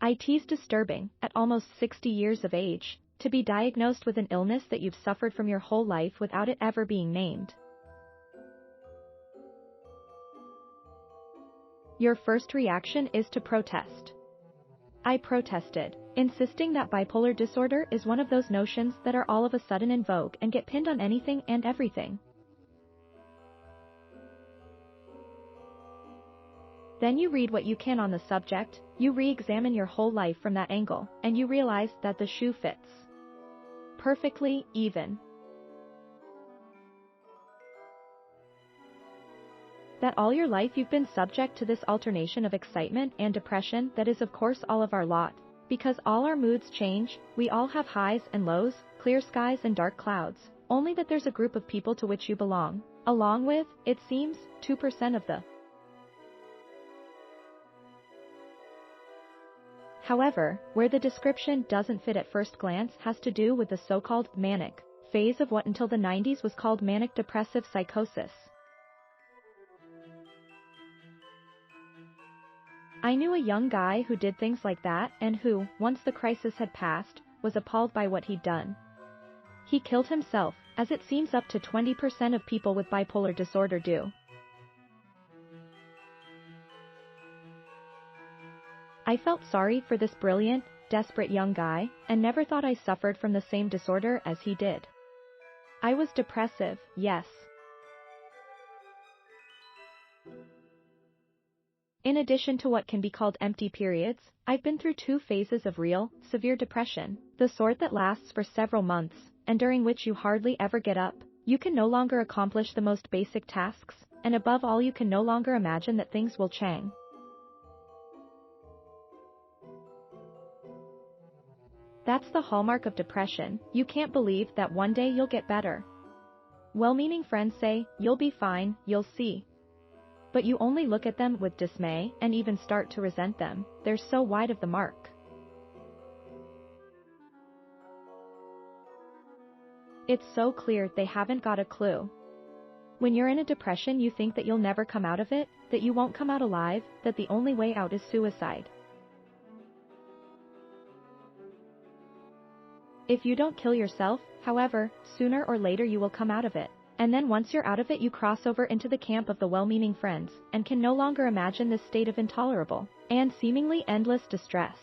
It's disturbing, at almost 60 years of age, to be diagnosed with an illness that you've suffered from your whole life without it ever being named. Your first reaction is to protest. I protested, insisting that bipolar disorder is one of those notions that are all of a sudden in vogue and get pinned on anything and everything. Then you read what you can on the subject, you re-examine your whole life from that angle, and you realize that the shoe fits perfectly, even. That all your life you've been subject to this alternation of excitement and depression that is of course all of our lot, because all our moods change, we all have highs and lows, clear skies and dark clouds, only that there's a group of people to which you belong, along with, it seems, 2% of the. However, where the description doesn't fit at first glance has to do with the so-called manic phase of what until the 90s was called manic depressive psychosis. I knew a young guy who did things like that and who, once the crisis had passed, was appalled by what he'd done. He killed himself, as it seems up to 20% of people with bipolar disorder do. I felt sorry for this brilliant, desperate young guy, and never thought I suffered from the same disorder as he did. I was depressive, yes. In addition to what can be called empty periods, I've been through 2 phases of real, severe depression, the sort that lasts for several months, and during which you hardly ever get up, you can no longer accomplish the most basic tasks, and above all you can no longer imagine that things will change. That's the hallmark of depression, you can't believe that one day you'll get better. Well-meaning friends say, you'll be fine, you'll see. But you only look at them with dismay and even start to resent them, they're so wide of the mark. It's so clear they haven't got a clue. When you're in a depression you think that you'll never come out of it, that you won't come out alive, that the only way out is suicide. If you don't kill yourself, however, sooner or later you will come out of it. And then once you're out of it you cross over into the camp of the well-meaning friends, and can no longer imagine this state of intolerable, and seemingly endless distress.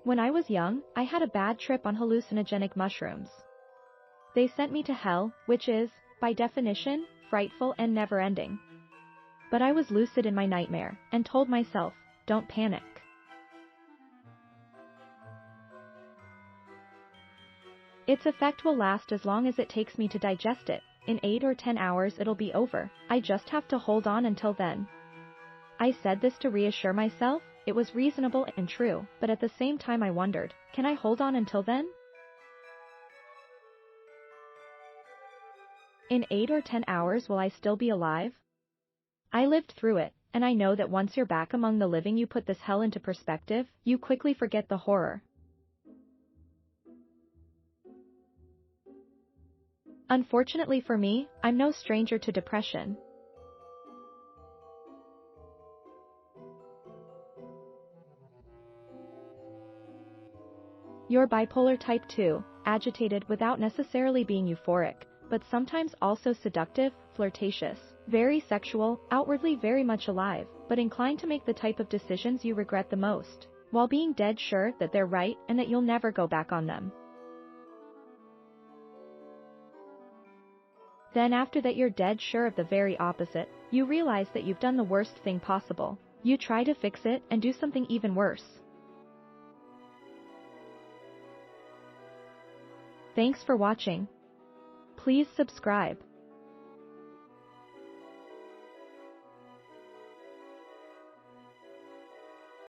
When I was young, I had a bad trip on hallucinogenic mushrooms. They sent me to hell, which is, by definition, frightful and never-ending. But I was lucid in my nightmare, and told myself, don't panic. Its effect will last as long as it takes me to digest it, in 8 or 10 hours it'll be over, I just have to hold on until then. I said this to reassure myself, it was reasonable and true, but at the same time I wondered, can I hold on until then? In 8 or 10 hours will I still be alive? I lived through it, and I know that once you're back among the living you put this hell into perspective, you quickly forget the horror. Unfortunately for me, I'm no stranger to depression. You're bipolar type 2, agitated without necessarily being euphoric, but sometimes also seductive, flirtatious, very sexual, outwardly very much alive, but inclined to make the type of decisions you regret the most, while being dead sure that they're right and that you'll never go back on them. Then after that you're dead sure of the very opposite, you realize that you've done the worst thing possible. You try to fix it and do something even worse. Thanks for watching. Please subscribe.